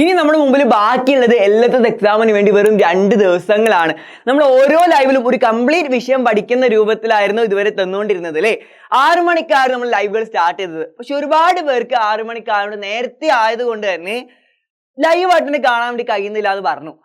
ഇനി നമ്മുടെ മുമ്പിൽ ബാക്കിയുള്ളത് LSS എക്സാമിന് വേണ്ടി വെറും 2 ദിവസങ്ങളാണ്. നമ്മൾ ഓരോ ലൈവിലും ഒരു കംപ്ലീറ്റ് വിഷയം പഠിക്കുന്ന രൂപത്തിലായിരുന്നു ഇതുവരെ തന്നുകൊണ്ടിരുന്നത് അല്ലേ. 6 മണിക്കാണ് നമ്മൾ ലൈവുകൾ സ്റ്റാർട്ട് ചെയ്തത്. പക്ഷെ ഒരുപാട് പേർക്ക് 6 മണിക്കാണ് നേരത്തെ ആയതുകൊണ്ട് തന്നെ ലൈവ് ആയിട്ട് കാണാൻ വേണ്ടി കഴിയുന്നില്ല എന്ന് പറഞ്ഞു.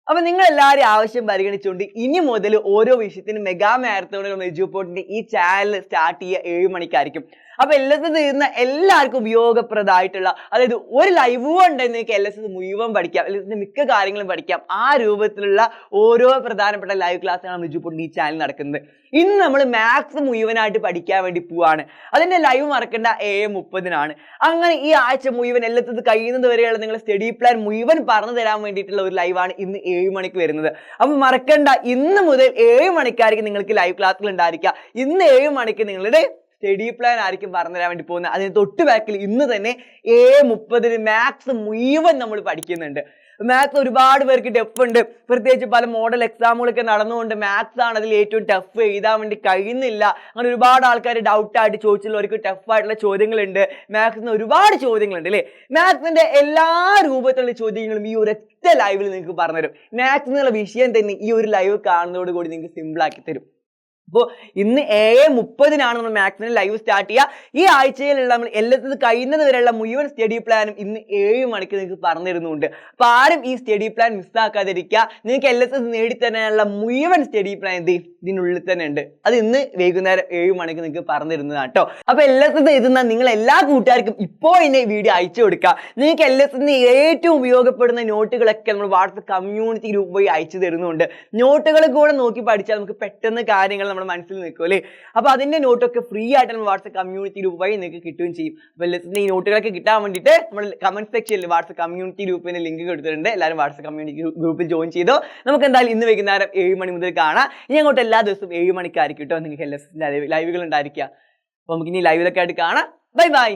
അപ്പൊ നിങ്ങൾ എല്ലാവരും ആവശ്യം പരിഗണിച്ചുകൊണ്ട് ഇനി മുതൽ ഓരോ വിഷയത്തിനും മെഗാ മാരത്തോണുകൾ എഡ്യൂപോർട്ടിന്റെ ഈ ചാനൽ സ്റ്റാർട്ട് ചെയ്യുക 7 മണിക്കായിരിക്കും. അപ്പൊ LSS ചെയ്യുന്ന എല്ലാവർക്കും ഉപയോഗപ്രദമായിട്ടുള്ള, അതായത് ഒരു ലൈവ് കൊണ്ട് നിങ്ങൾക്ക് LSS മുഴുവൻ പഠിക്കാം, LSS മിക്ക കാര്യങ്ങളും പഠിക്കാം. ആ രൂപത്തിലുള്ള ഓരോ പ്രധാനപ്പെട്ട ലൈവ് ക്ലാസ്സാണ് എഡ്യൂപോർട്ടിന്റെ ഈ ചാനൽ നടക്കുന്നത്. ഇന്ന് നമ്മൾ മാത്സ് മുഴുവനായിട്ട് പഠിക്കാൻ വേണ്ടി പോവാണ്. അതിന്റെ ലൈവ് മറക്കേണ്ട 7:30-നാണ്. അങ്ങനെ ഈ ആഴ്ച മുഴുവൻ LSS കഴിയുന്നത് വരെയുള്ള നിങ്ങളുടെ സ്റ്റഡി പ്ലാൻ മുഴുവൻ പറഞ്ഞു തരാൻ വേണ്ടിയിട്ടുള്ള ഒരു ലൈവാണ് ഇന്ന് 7 മണിക്ക് വരുന്നത്. അപ്പൊ മറക്കണ്ട, ഇന്ന് മുതൽ 7 മണിക്കായിരിക്കും നിങ്ങൾക്ക് ലൈവ് ക്ലാസ്സുകൾ ഉണ്ടായിരിക്കുക. ഇന്ന് 7 മണിക്ക് നിങ്ങളുടെ സ്റ്റഡി പ്ലാൻ ആയിരിക്കും പറഞ്ഞു തരാൻ വേണ്ടി പോകുന്നത്. അതിന് തൊട്ട് ബാക്കിൽ ഇന്ന് തന്നെ 7:30 മാത്സ് മുഴുവൻ നമ്മൾ പഠിക്കുന്നുണ്ട്. മാത്സ് ഒരുപാട് പേർക്ക് ടഫ് ഉണ്ട്, പ്രത്യേകിച്ച് പല മോഡൽ എക്സാമുകളൊക്കെ നടന്നുകൊണ്ട് മാത്സ് ആണ് അതിൽ ഏറ്റവും ടഫ്, എഴുതാൻ വേണ്ടി കഴിയുന്നില്ല. അങ്ങനെ ഒരുപാട് ആൾക്കാർ ഡൗട്ടായിട്ട് ചോദിച്ചുള്ളവർക്ക് ടഫ് ആയിട്ടുള്ള ചോദ്യങ്ങളുണ്ട്. മാത്സിന് ഒരുപാട് ചോദ്യങ്ങളുണ്ട് അല്ലേ. മാത്സിന്റെ എല്ലാ രൂപത്തിലുള്ള ചോദ്യങ്ങളും ഈ ഒരൊറ്റ ലൈവിൽ നിങ്ങൾക്ക് പറഞ്ഞുതരും. മാത്സ് എന്നുള്ള വിഷയം തന്നെ ഈ ഒരു ലൈവ് കാണുന്നതോടുകൂടി നിങ്ങൾക്ക് സിമ്പിൾ ആക്കി തരും. അപ്പോൾ ഇന്ന് 7:30-നാണ് നമ്മൾ മാത്സിന് ലൈവ് സ്റ്റാർട്ട് ചെയ്യുക. ഈ ആഴ്ചയിലുള്ള നമ്മൾ LSS കഴിയുന്നത് വരെയുള്ള മുഴുവൻ സ്റ്റഡി പ്ലാനും ഇന്ന് 7 മണിക്ക് നിങ്ങൾക്ക് പറഞ്ഞു തരുന്നുണ്ട്. അപ്പോൾ ആരും ഈ സ്റ്റഡി പ്ലാൻ മിസ്സാക്കാതിരിക്കുക. നിങ്ങൾക്ക് LSS നേടിത്തരാനുള്ള മുഴുവൻ സ്റ്റഡി പ്ലാൻ ഇതിനുള്ളിൽ തന്നെ ഉണ്ട്. അത് ഇന്ന് വൈകുന്നേരം 7 മണിക്ക് നിങ്ങൾക്ക് പറഞ്ഞു തരുന്നതാണ് കേട്ടോ. അപ്പോൾ LSS എഴുതുന്ന നിങ്ങൾ എല്ലാ കൂട്ടുകാർക്കും ഇപ്പോൾ തന്നെ വീഡിയോ അയച്ചു കൊടുക്കുക. നിങ്ങൾക്ക് LSS ഏറ്റവും ഉപയോഗപ്പെടുന്ന നോട്ടുകളൊക്കെ നമ്മൾ വാട്സ്ആപ്പ് കമ്മ്യൂണിറ്റി ഗ്രൂപ്പ് വഴി അയച്ചു തരുന്നുണ്ട്. നോട്ടുകൾ കൂടെ നോക്കി പഠിച്ചാൽ നമുക്ക് പെട്ടെന്ന് കാര്യങ്ങൾ നമ്മുടെ മനസ്സിൽ നിൽക്കും അല്ലേ. അപ്പൊ അതിന്റെ നോട്ടൊക്കെ ഫ്രീ ആയിട്ട് നമ്മൾ വാട്സ്ആപ്പ് കമ്മ്യൂണിറ്റി ഗ്രൂപ്പ് വഴി നിങ്ങൾക്ക് കിട്ടുകയും ചെയ്യും. അപ്പൊ LSS ഈ നോട്ടുകളൊക്കെ കിട്ടാൻ വേണ്ടിയിട്ട് നമ്മൾ കമന്റ് സെക്ഷനിൽ വാട്സ്ആപ്പ് കമ്മ്യൂണിറ്റി ഗ്രൂപ്പിന്റെ ലിങ്ക് കൊടുത്തിട്ടുണ്ട്. എല്ലാവരും വാട്സ്ആപ്പ് കമ്മ്യൂണിറ്റി ഗ്രൂപ്പിൽ ജോയിൻ ചെയ്തോ. നമുക്ക് എന്തായാലും ഇന്ന് വൈകുന്നേരം 7 മണി മുതൽ കാണാം. ഇനി അങ്ങോട്ട് എല്ലാ ദിവസവും 7 മണിക്കായിരിക്കും കേട്ടോ നിങ്ങൾക്ക് LSS ലൈവുകൾ ഉണ്ടായിരിക്കുക. അപ്പൊ നമുക്ക് ഇനി ലൈവിലൊക്കെ ആയിട്ട് കാണാം. Bye bye.